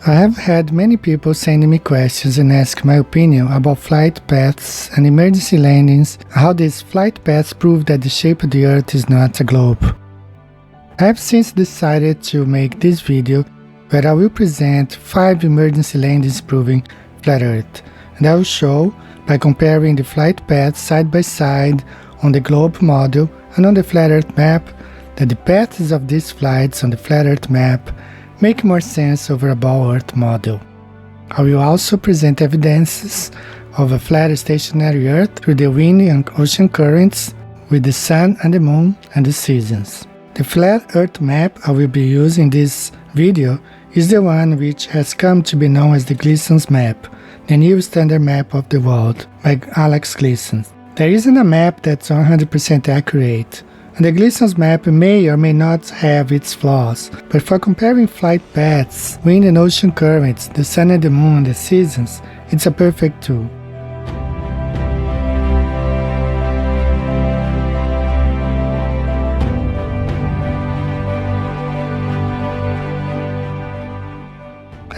I have had many people sending me questions and ask my opinion about flight paths and emergency landings, how these flight paths prove that the shape of the Earth is not a globe. I have since decided to make this video where I will present 5 emergency landings proving flat Earth, and I will show, by comparing the flight paths side by side on the globe model and on the flat Earth map, that the paths of these flights on the flat Earth map make more sense over a ball Earth model. I will also present evidences of a flat stationary Earth through the wind and ocean currents, with the sun and the moon and the seasons. The flat Earth map I will be using in this video is the one which has come to be known as the Gleason's map, the new standard map of the world, by Alex Gleason. There isn't a map that's 100% accurate, and the Gleason's map may or may not have its flaws, but for comparing flight paths, wind and ocean currents, the sun and the moon and the seasons, it's a perfect tool.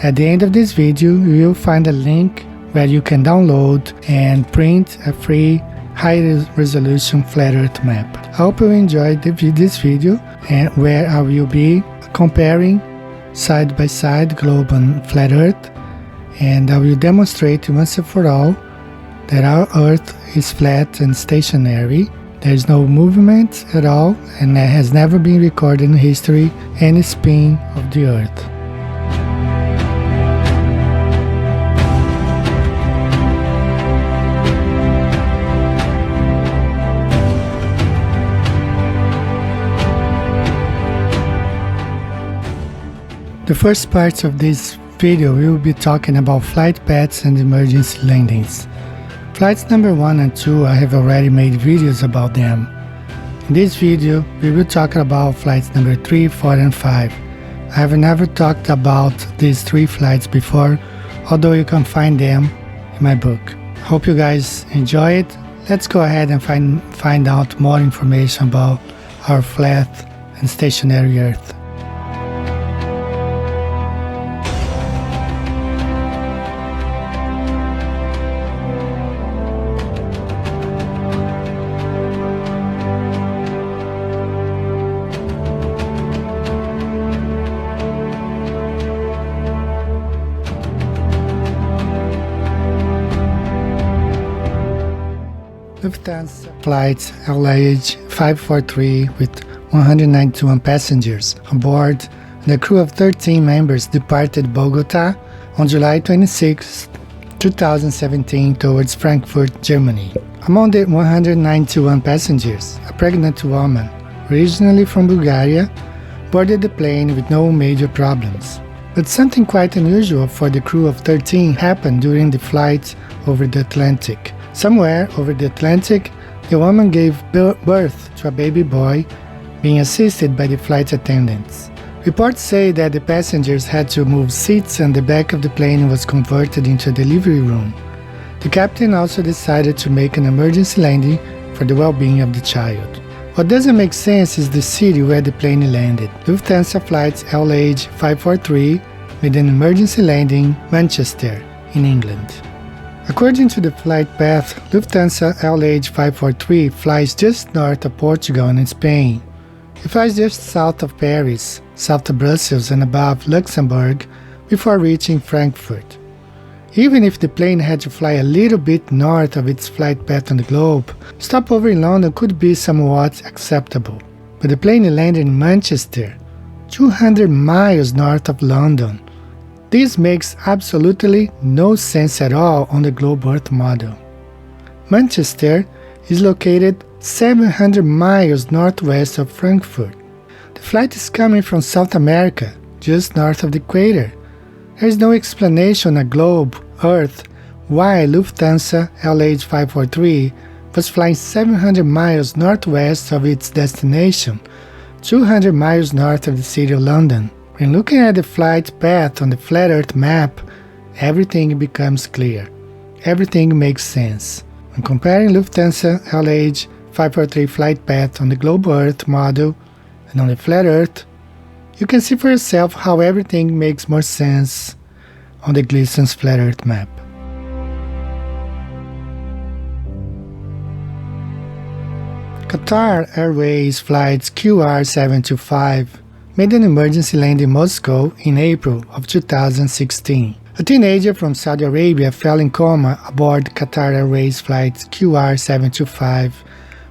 At the end of this video, you will find a link where you can download and print a free high-resolution flat Earth map. I hope you enjoyed this video, and where I will be comparing side by side globe and flat Earth, and I will demonstrate once and for all that our Earth is flat and stationary. There is no movement at all, and there has never been recorded in history any spin of the Earth. The first part of this video we will be talking about flight paths and emergency landings. Flights number 1 and 2, I have already made videos about them. In this video we will talk about flights number 3, 4 and 5. I have never talked about these 3 flights before, although you can find them in my book. Hope you guys enjoy it. Let's go ahead and find out more information about our flat and stationary Earth. Lufthansa flight LH 543 with 191 passengers on board, and a crew of 13 members departed Bogota on July 26, 2017 towards Frankfurt, Germany. Among the 191 passengers, a pregnant woman, originally from Bulgaria, boarded the plane with no major problems. But something quite unusual for the crew of 13 happened during the flight over the Atlantic. Somewhere over the Atlantic, the woman gave birth to a baby boy, being assisted by the flight attendants. Reports say that the passengers had to move seats and the back of the plane was converted into a delivery room. The captain also decided to make an emergency landing for the well-being of the child. What doesn't make sense is the city where the plane landed. Lufthansa flights LH 543 with an emergency landing, Manchester, in England. According to the flight path, Lufthansa LH 543 flies just north of Portugal and Spain. It flies just south of Paris, south of Brussels and above Luxembourg before reaching Frankfurt. Even if the plane had to fly a little bit north of its flight path on the globe, stopover in London could be somewhat acceptable. But the plane landed in Manchester, 200 miles north of London. This makes absolutely no sense at all on the globe Earth model. Manchester is located 700 miles northwest of Frankfurt. The flight is coming from South America, just north of the equator. There is no explanation on a globe Earth why Lufthansa LH 543 was flying 700 miles northwest of its destination, 200 miles north of the city of London. When looking at the flight path on the flat Earth map, everything becomes clear. Everything makes sense. When comparing Lufthansa LH 543 flight path on the globe Earth model and on the flat Earth, you can see for yourself how everything makes more sense on the Gleason's flat Earth map. Qatar Airways flight QR725 made an emergency landing in Moscow in April of 2016. A teenager from Saudi Arabia fell in coma aboard Qatar Airways flight QR725,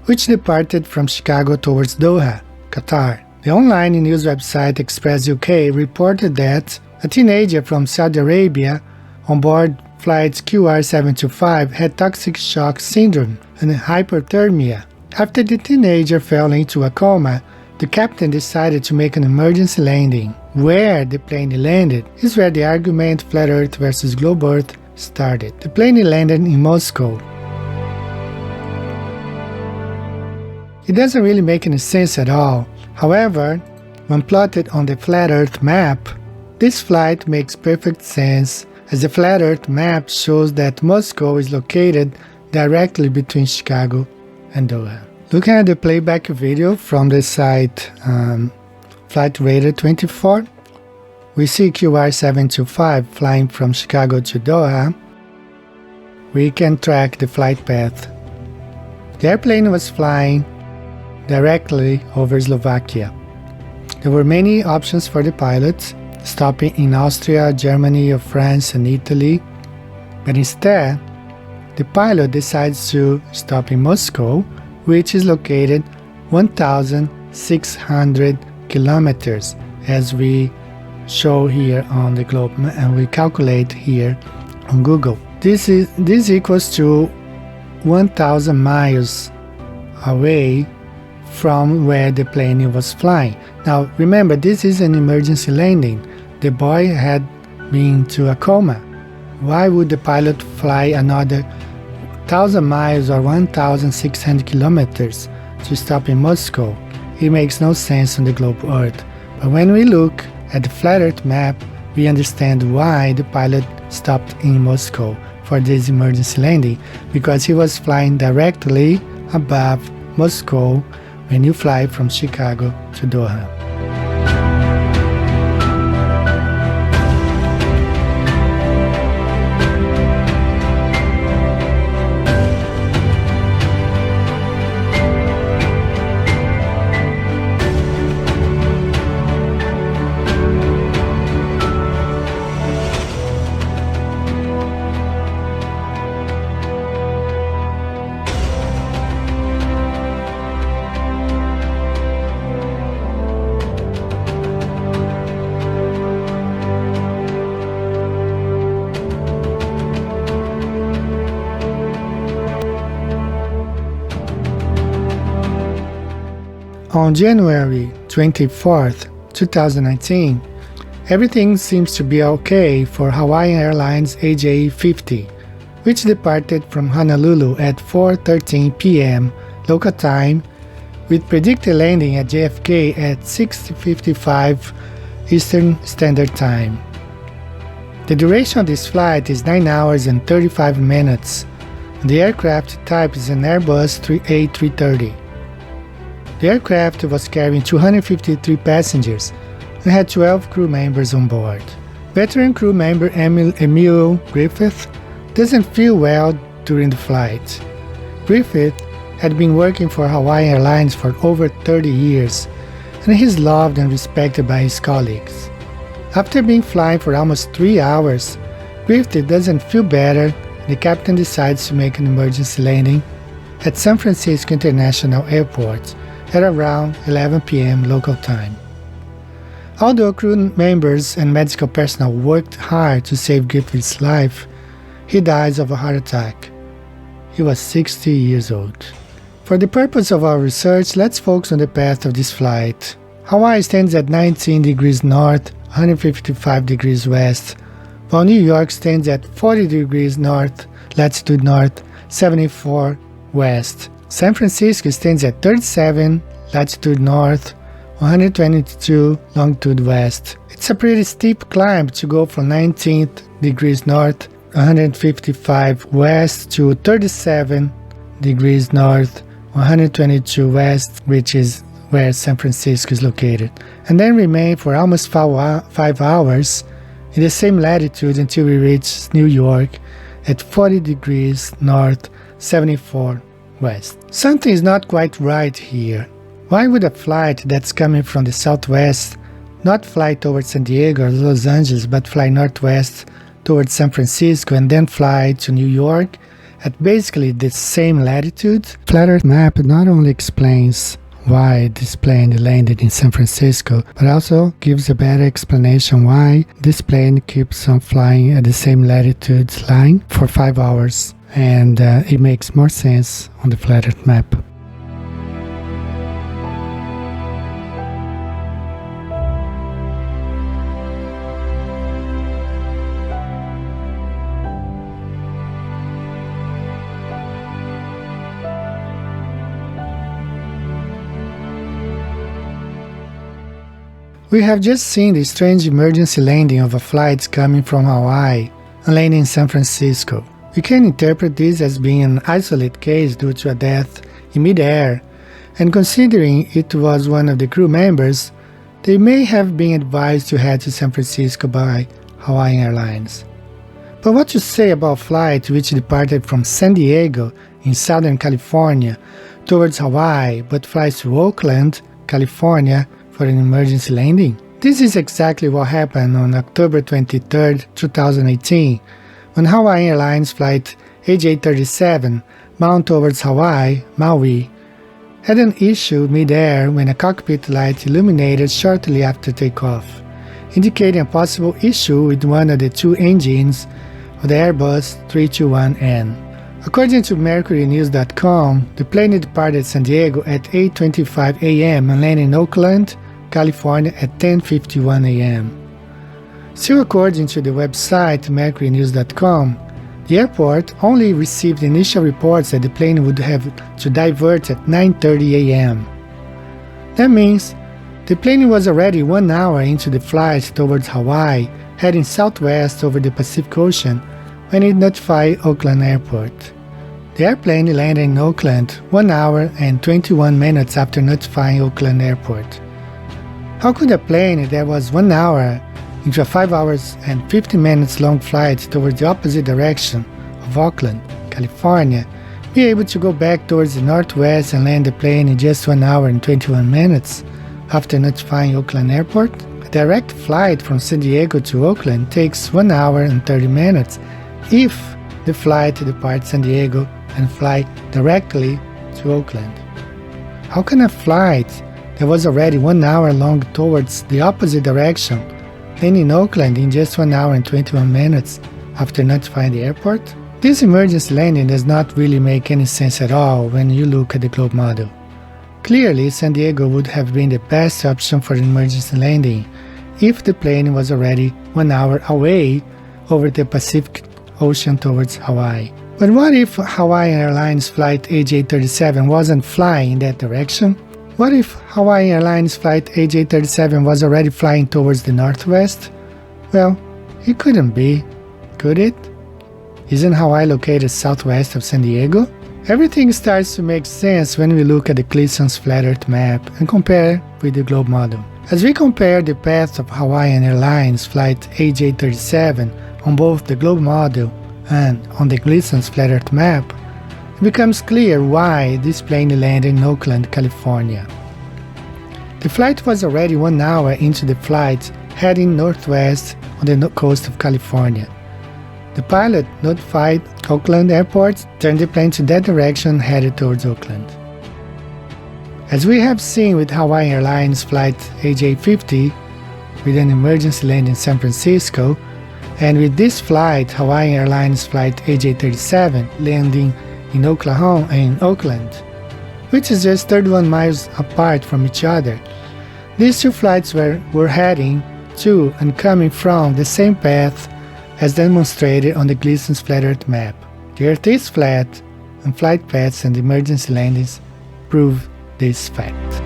which departed from Chicago towards Doha, Qatar. The online news website Express UK reported that a teenager from Saudi Arabia on board flight QR725 had toxic shock syndrome and hypothermia. After the teenager fell into a coma, the captain decided to make an emergency landing. Where the plane landed is where the argument Flat Earth versus Globe Earth started. The plane landed in Moscow. It doesn't really make any sense at all. However, when plotted on the Flat Earth map, this flight makes perfect sense, as the Flat Earth map shows that Moscow is located directly between Chicago and Doha. Looking at the playback video from the site Flight Radar 24, we see QR725 flying from Chicago to Doha. We can track the flight path. The airplane was flying directly over Slovakia. There were many options for the pilots, stopping in Austria, Germany, or France and Italy, but instead, the pilot decides to stop in Moscow, which is located 1,600 kilometers, as we show here on the globe, and we calculate here on Google. This equals to 1,000 miles away from where the plane was flying. Now remember, this is an emergency landing. The boy had been to a coma. Why would the pilot fly another 1,000 miles or 1,600 kilometers to stop in Moscow? It makes no sense on the globe Earth. But when we look at the Flat Earth map, we understand why the pilot stopped in Moscow for this emergency landing, because he was flying directly above Moscow when you fly from Chicago to Doha. On January 24th, 2019, everything seems to be okay for Hawaiian Airlines AJ50, which departed from Honolulu at 4:13 p.m. local time, with predicted landing at JFK at 6:55 Eastern Standard Time. The duration of this flight is 9 hours and 35 minutes. The aircraft type is an Airbus A330. The aircraft was carrying 253 passengers and had 12 crew members on board. Veteran crew member Emil Griffith doesn't feel well during the flight. Griffith had been working for Hawaiian Airlines for over 30 years, and he's loved and respected by his colleagues. After being flying for almost 3 hours, Griffith doesn't feel better, and the captain decides to make an emergency landing at San Francisco International Airport at around 11 p.m. local time. Although crew members and medical personnel worked hard to save Griffith's life, he dies of a heart attack. He was 60 years old. For the purpose of our research, let's focus on the path of this flight. Hawaii stands at 19 degrees north, 155 degrees west, while New York stands at 40 degrees north, latitude north, 74 west. San Francisco stands at 37 latitude north, 122 longitude west. It's a pretty steep climb to go from 19 degrees north, 155 west to 37 degrees north, 122 west, which is where San Francisco is located, and then remain for almost 5 hours in the same latitude until we reached New York at 40 degrees north, 74 west. Something is not quite right here. Why would a flight that's coming from the southwest not fly towards San Diego or Los Angeles, but fly northwest towards San Francisco and then fly to New York at basically the same latitude? Flat Earth map not only explains why this plane landed in San Francisco, but also gives a better explanation why this plane keeps on flying at the same latitude line for 5 hours, and it makes more sense on the Flat Earth map. We have just seen the strange emergency landing of a flight coming from Hawaii and landing in San Francisco. We can interpret this as being an isolated case due to a death in mid-air, and considering it was one of the crew members, they may have been advised to head to San Francisco by Hawaiian Airlines. But what to say about a flight which departed from San Diego in Southern California towards Hawaii but flies to Oakland, California for an emergency landing? This is exactly what happened on October 23, 2018, when Hawaiian Airlines flight AJ37 bound towards Hawaii, Maui, had an issue mid-air when a cockpit light illuminated shortly after takeoff, indicating a possible issue with one of the two engines of the Airbus 321N. According to MercuryNews.com, the plane departed San Diego at 8:25 a.m. and landed in Oakland, California at 10:51 a.m. Still according to the website MercuryNews.com, the airport only received initial reports that the plane would have to divert at 9:30 a.m. That means the plane was already 1 hour into the flight towards Hawaii, heading southwest over the Pacific Ocean, when it notified Oakland Airport. The airplane landed in Oakland 1 hour and 21 minutes after notifying Oakland Airport. How could a plane that was 1 hour into a 5 hours and 50 minutes long flight towards the opposite direction of Oakland, California, be able to go back towards the northwest and land the plane in just 1 hour and 21 minutes after notifying Oakland Airport? A direct flight from San Diego to Oakland takes 1 hour and 30 minutes if the flight departs San Diego and fly directly to Oakland. How can a flight that was already 1 hour long towards the opposite direction land in Oakland in just 1 hour and 21 minutes after notifying the airport? This emergency landing does not really make any sense at all when you look at the globe model. Clearly, San Diego would have been the best option for an emergency landing if the plane was already 1 hour away over the Pacific Ocean towards Hawaii. But what if Hawaiian Airlines flight AJ37 wasn't flying in that direction? What if Hawaiian Airlines flight AJ37 was already flying towards the northwest? Well, it couldn't be, could it? Isn't Hawaii located southwest of San Diego? Everything starts to make sense when we look at the Cleason's Flat Earth map and compare with the globe model. As we compare the path of Hawaiian Airlines flight AJ37 on both the globe model and on the Cleason's Flat Earth map, it becomes clear why this plane landed in Oakland, California. The flight was already 1 hour into the flight, heading northwest on the coast of California. The pilot notified Oakland Airport, turned the plane to that direction, headed towards Oakland. As we have seen with Hawaiian Airlines flight AJ50, with an emergency landing in San Francisco, and with this flight, Hawaiian Airlines flight AJ37 landing in Oakland, which is just 31 miles apart from each other. These two flights were heading to and coming from the same path as demonstrated on the Gleason's Flat Earth map. The Earth is flat, and flight paths and emergency landings prove this fact.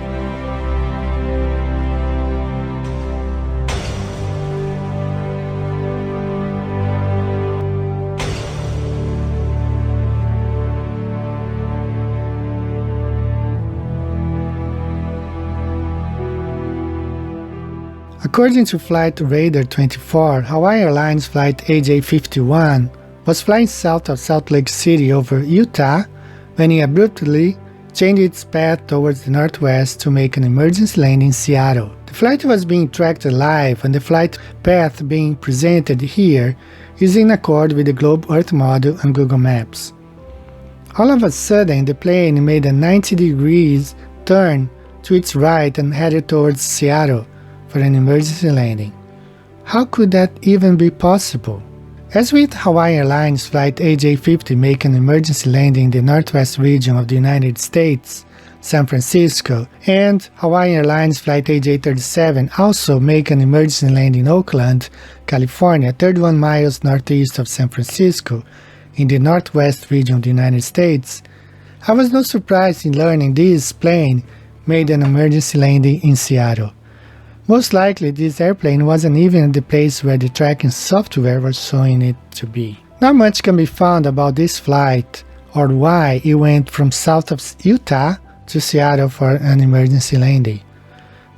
According to Flight Radar 24, Hawaiian Airlines Flight AJ51 was flying south of Salt Lake City over Utah when it abruptly changed its path towards the northwest to make an emergency landing in Seattle. The flight was being tracked live, and the flight path being presented here is in accord with the Globe Earth model and Google Maps. All of a sudden, the plane made a 90 degrees turn to its right and headed towards Seattle for an emergency landing. How could that even be possible? As with Hawaiian Airlines Flight AJ50 making an emergency landing in the northwest region of the United States, San Francisco, and Hawaiian Airlines Flight AJ37 also make an emergency landing in Oakland, California, 31 miles northeast of San Francisco, in the northwest region of the United States, I was not surprised in learning this plane made an emergency landing in Seattle. Most likely, this airplane wasn't even at the place where the tracking software was showing it to be. Not much can be found about this flight or why it went from south of Utah to Seattle for an emergency landing.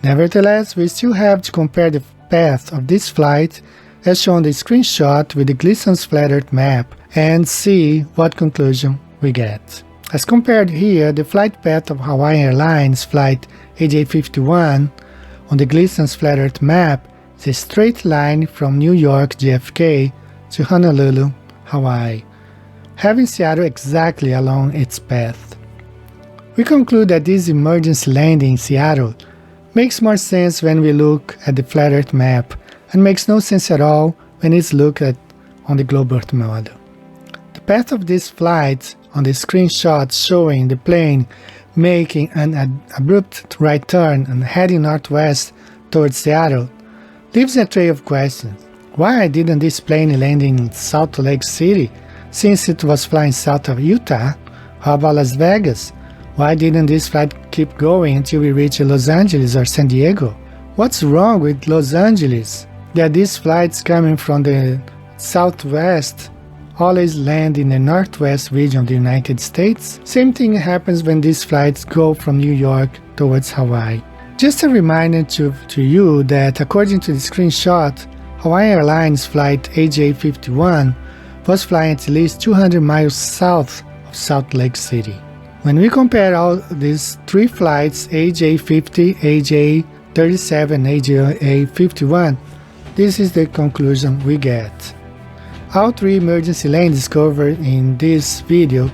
Nevertheless, we still have to compare the path of this flight as shown in the screenshot with the Gleason's flat Earth map and see what conclusion we get. As compared here, the flight path of Hawaiian Airlines Flight AJ51 on the Gleason's flat Earth map is a straight line from New York JFK to Honolulu, Hawaii, having Seattle exactly along its path. We conclude that this emergency landing in Seattle makes more sense when we look at the flat Earth map and makes no sense at all when it's looked at on the Globe Earth model. The path of this flight on the screenshot showing the plane making an abrupt right turn and heading northwest towards Seattle leaves a trail of questions. Why didn't this plane land in Salt Lake City since it was flying south of Utah? How about Las Vegas? Why didn't this flight keep going until we reached Los Angeles or San Diego? What's wrong with Los Angeles that these flights coming from the southwest always land in the northwest region of the United States? Same thing happens when these flights go from New York towards Hawaii. Just a reminder to you that according to the screenshot, Hawaiian Airlines Flight AJ51 was flying at least 200 miles south of Salt Lake City. When we compare all these three flights, AJ50, AJ37, and AJ51, this is the conclusion we get. All three emergency landings covered in this video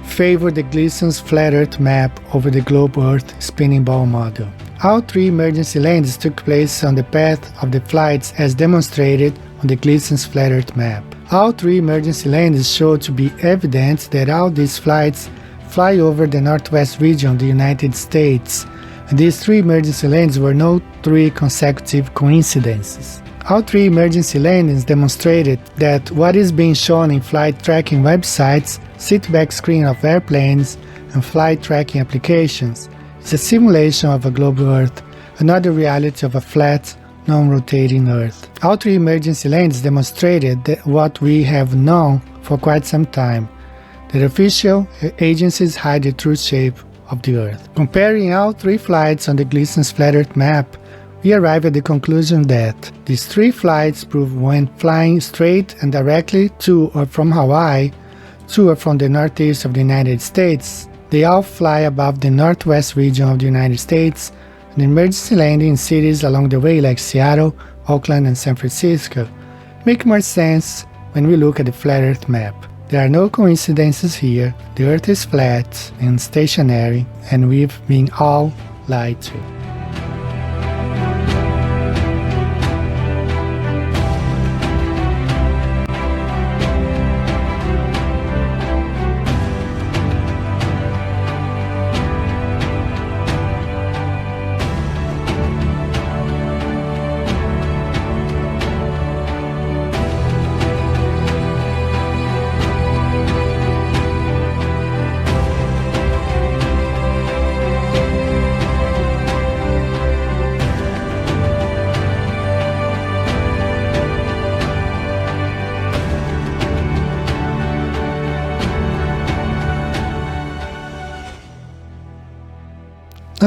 favor the Gleason's flat Earth map over the Globe Earth spinning ball model. All three emergency landings took place on the path of the flights as demonstrated on the Gleason's flat Earth map. All three emergency landings show to be evident that all these flights fly over the northwest region of the United States, and these three emergency landings were no three consecutive coincidences. All three emergency landings demonstrated that what is being shown in flight tracking websites, seatback screen of airplanes, and flight tracking applications is a simulation of a global Earth, another reality of a flat, non-rotating Earth. All three emergency landings demonstrated that what we have known for quite some time, that official agencies hide the true shape of the Earth. Comparing all three flights on the Gleason's flat Earth map, we arrive at the conclusion that these three flights prove when flying straight and directly to or from Hawaii, to or from the northeast of the United States, they all fly above the northwest region of the United States, and emergency landing in cities along the way like Seattle, Oakland, and San Francisco make more sense when we look at the flat Earth map. There are no coincidences here, the Earth is flat and stationary, and we've been all lied to.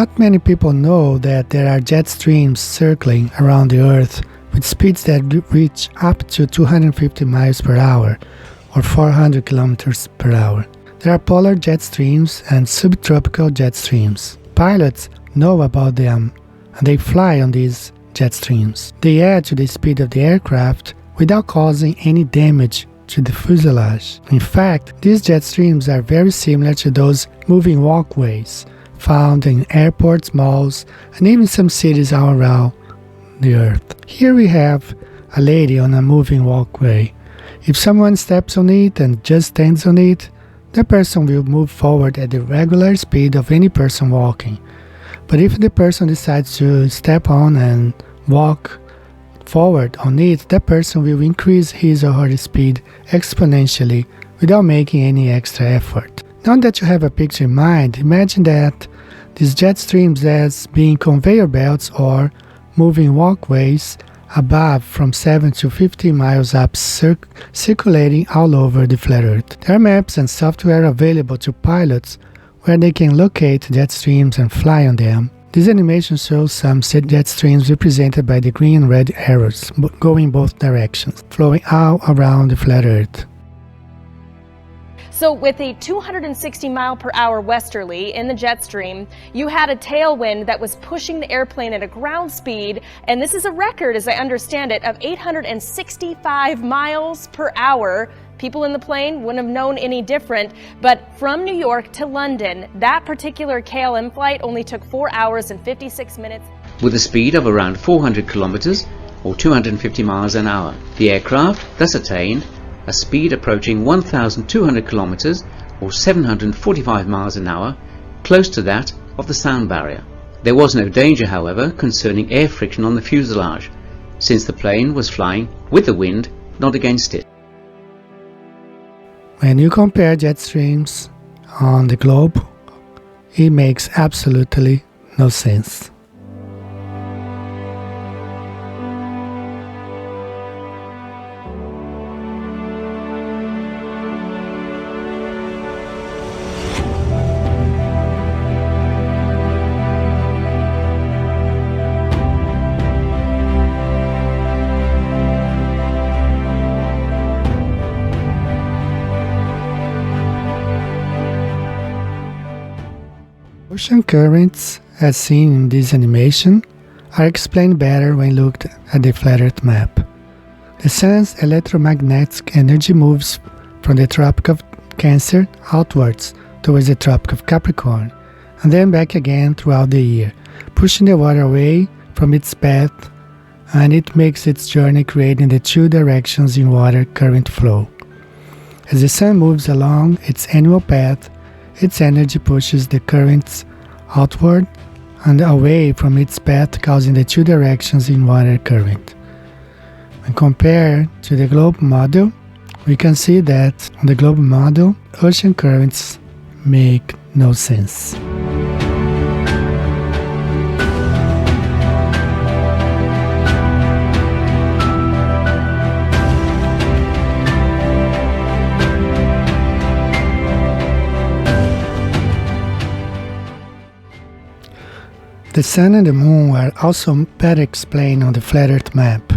Not many people know that there are jet streams circling around the Earth with speeds that reach up to 250 miles per hour or 400 kilometers per hour. There are polar jet streams and subtropical jet streams. Pilots know about them and they fly on these jet streams. They add to the speed of the aircraft without causing any damage to the fuselage. In fact, these jet streams are very similar to those moving walkways found in airports, malls, and even some cities all around the Earth. Here we have a lady on a moving walkway. If someone steps on it and just stands on it, the person will move forward at the regular speed of any person walking. But if the person decides to step on and walk forward on it, that person will increase his or her speed exponentially without making any extra effort. Now that you have a picture in mind, imagine that these jet streams as being conveyor belts or moving walkways above from 7 to 15 miles up circulating all over the flat Earth. There are maps and software available to pilots where they can locate jet streams and fly on them. This animation shows some jet streams represented by the green and red arrows going both directions, flowing all around the flat Earth. So with a 260 mile per hour westerly in the jet stream, you had a tailwind that was pushing the airplane at a ground speed, and this is a record, as I understand it, of 865 miles per hour. People in the plane wouldn't have known any different, but from New York to London, that particular KLM flight only took 4 hours and 56 minutes. With a speed of around 400 kilometers or 250 miles an hour, the aircraft thus attained a speed approaching 1,200 kilometers or 745 miles an hour, close to that of the sound barrier. There was no danger, however, concerning air friction on the fuselage, since the plane was flying with the wind, not against it. When you compare jet streams on the globe, it makes absolutely no sense. Ocean currents, as seen in this animation, are explained better when looked at the flat Earth map. The sun's electromagnetic energy moves from the Tropic of Cancer outwards towards the Tropic of Capricorn, and then back again throughout the year, pushing the water away from its path, and it makes its journey creating the two directions in water current flow. As the sun moves along its annual path, its energy pushes the currents outward and away from its path, causing the two directions in water current. When compared to the globe model, we can see that on the globe model, ocean currents make no sense. The Sun and the Moon are also better explained on the flat Earth map.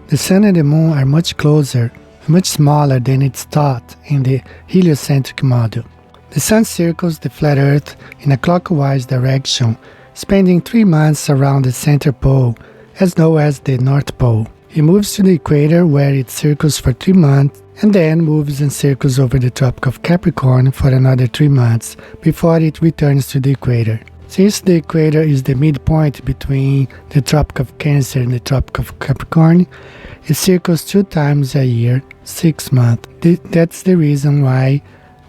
The Sun and the Moon are much closer and much smaller than it's thought in the heliocentric model. The Sun circles the flat Earth in a clockwise direction, spending 3 months around the center pole, as known as the North Pole. It moves to the equator where it circles for 3 months and then moves and circles over the Tropic of Capricorn for another 3 months before it returns to the equator. Since the equator is the midpoint between the Tropic of Cancer and the Tropic of Capricorn, it circles 2 times a year, 6 months. That's the reason why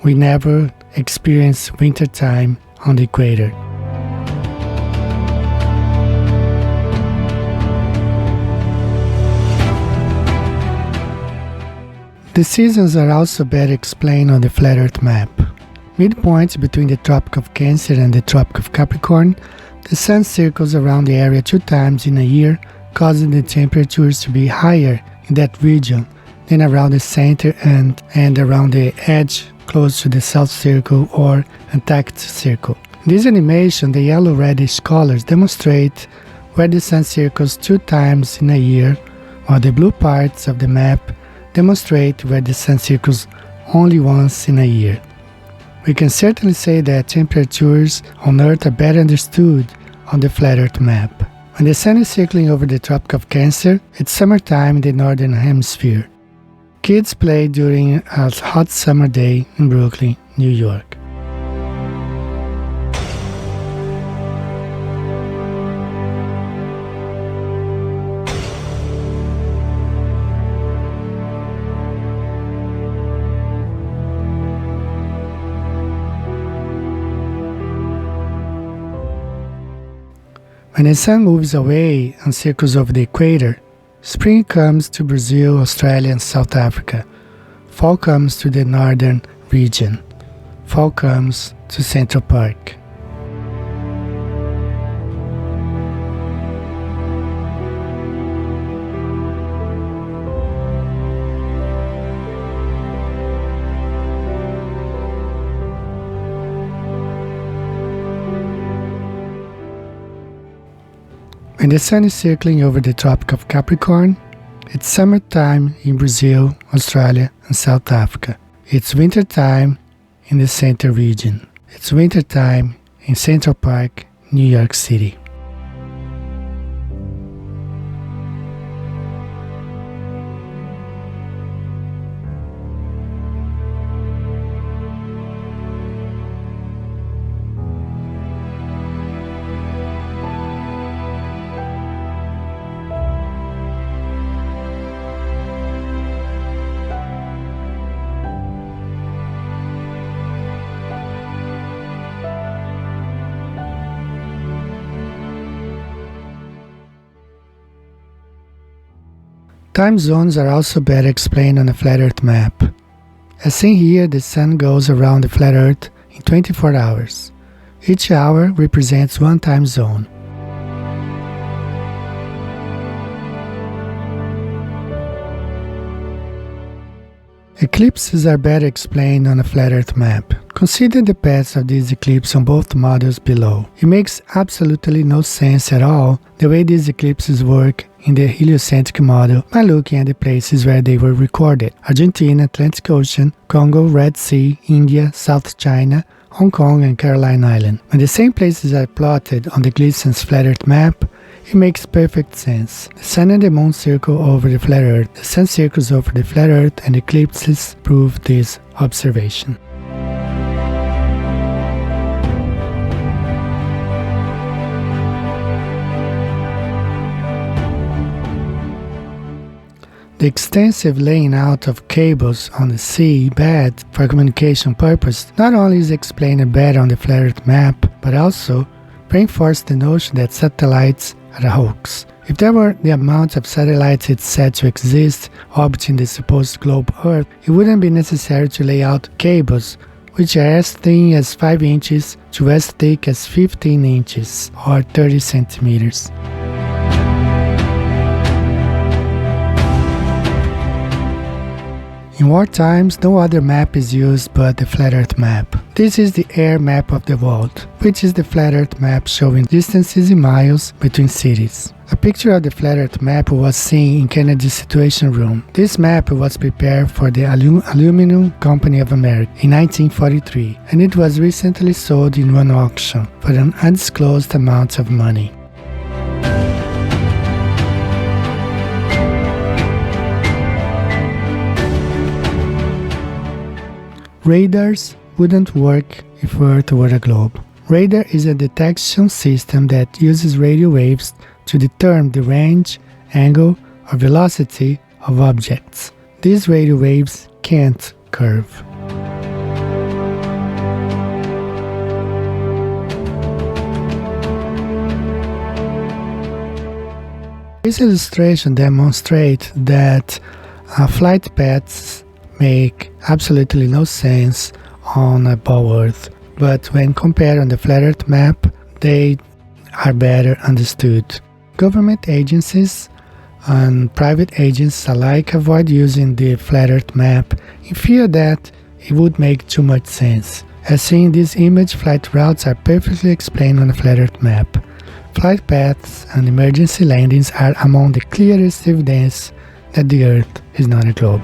we never experience winter time on the equator. The seasons are also better explained on the flat Earth map. Midpoint between the Tropic of Cancer and the Tropic of Capricorn, the Sun circles around the area 2 times in a year, causing the temperatures to be higher in that region than around the center and around the edge close to the South Circle or Antarctic Circle. In this animation, the yellow-reddish colors demonstrate where the sun circles 2 times in a year, while the blue parts of the map demonstrate where the sun circles only once in a year. We can certainly say that temperatures on Earth are better understood on the flat Earth map. When the sun is circling over the Tropic of Cancer, it's summertime in the Northern Hemisphere. Kids play during a hot summer day in Brooklyn, New York. When the sun moves away and circles over the equator, spring comes to Brazil, Australia, and South Africa. Fall comes to the northern region. Fall comes to Central Park. When the sun is circling over the Tropic of Capricorn, it's summertime in Brazil, Australia, and South Africa. It's wintertime in the center region. It's wintertime in Central Park, New York City. Time zones are also better explained on a flat Earth map. As seen here, the sun goes around the flat Earth in 24 hours. Each hour represents one time zone. Eclipses are better explained on a flat Earth map. Consider the paths of these eclipses on both models below. It makes absolutely no sense at all the way these eclipses work in the heliocentric model by looking at the places where they were recorded: Argentina, Atlantic Ocean, Congo, Red Sea, India, South China, Hong Kong, and Caroline Island. When the same places are plotted on the Gleason's flat Earth map, it makes perfect sense. The sun and the moon circle over the flat Earth, the sun circles over the flat Earth, and eclipses prove this observation. The extensive laying out of cables on the sea bed for communication purposes not only is explained better on the flat Earth map, but also reinforced the notion that satellites are a hoax. If there were the amount of satellites it's said to exist orbiting the supposed globe Earth, it wouldn't be necessary to lay out cables which are as thin as 5 inches to as thick as 15 inches or 30 centimeters. In war times, no other map is used but the flat Earth map. This is the air map of the world, which is the flat Earth map showing distances in miles between cities. A picture of the flat Earth map was seen in Kennedy's Situation Room. This map was prepared for the Aluminum Company of America in 1943, and it was recently sold in one auction for an undisclosed amount of money. Radars wouldn't work if Earth were a globe. Radar is a detection system that uses radio waves to determine the range, angle, or velocity of objects. These radio waves can't curve. This illustration demonstrates that flight paths make absolutely no sense on a ball Earth, but when compared on the flat Earth map, they are better understood. Government agencies and private agents alike avoid using the flat Earth map in fear that it would make too much sense. As seen in this image, flight routes are perfectly explained on a flat Earth map. Flight paths and emergency landings are among the clearest evidence that the Earth is not a globe.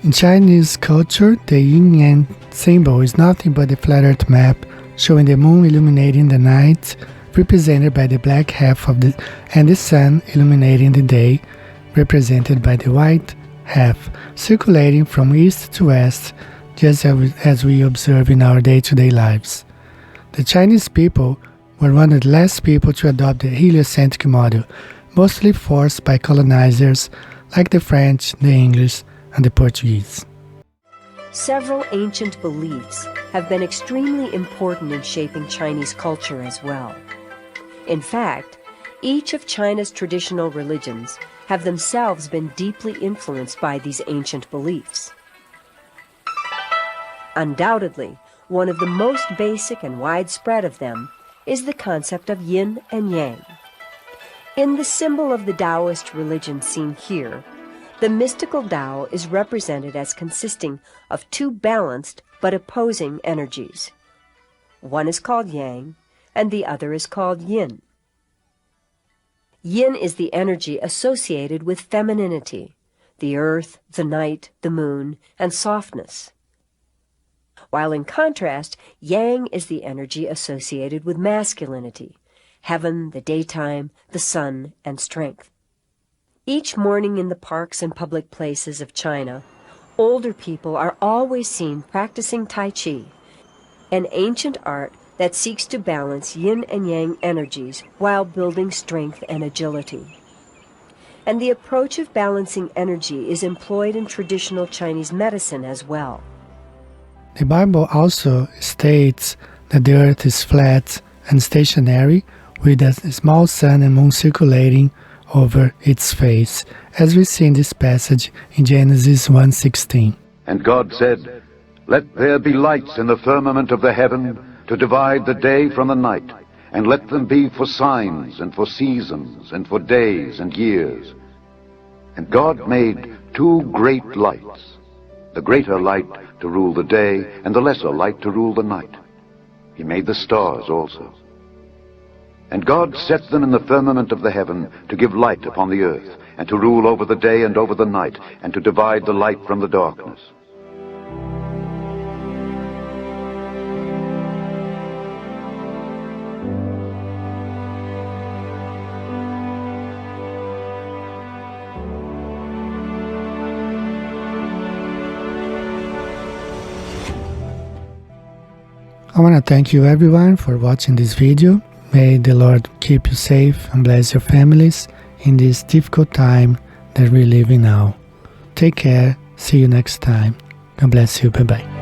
In Chinese culture, the yin-yang symbol is nothing but the flat Earth map showing the moon illuminating the night, represented by the black half of and the sun illuminating the day, represented by the white half, circulating from east to west, just as we observe in our day-to-day lives. The Chinese people were one of the last people to adopt the heliocentric model, mostly forced by colonizers like the French, the English, and the Portuguese. Several ancient beliefs have been extremely important in shaping Chinese culture as well. In fact, each of China's traditional religions have themselves been deeply influenced by these ancient beliefs. Undoubtedly, one of the most basic and widespread of them is the concept of yin and yang. In the symbol of the Taoist religion seen here, the mystical Tao is represented as consisting of two balanced but opposing energies. One is called Yang, and the other is called Yin. Yin is the energy associated with femininity, the earth, the night, the moon, and softness. While in contrast, Yang is the energy associated with masculinity, heaven, the daytime, the sun, and strength. Each morning in the parks and public places of China, older people are always seen practicing Tai Chi, an ancient art that seeks to balance yin and yang energies while building strength and agility. And the approach of balancing energy is employed in traditional Chinese medicine as well. The Bible also states that the earth is flat and stationary, with a small sun and moon circulating over its face, as we see in this passage in Genesis 1:16. And God said, "Let there be lights in the firmament of the heaven to divide the day from the night, and let them be for signs and for seasons and for days and years." And God made two great lights, the greater light to rule the day and the lesser light to rule the night. He made the stars also. And God set them in the firmament of the heaven to give light upon the earth, and to rule over the day and over the night, and to divide the light from the darkness. I want to thank you everyone for watching this video. May the Lord keep you safe and bless your families in this difficult time that we're living now. Take care. See you next time. God bless you. Bye-bye.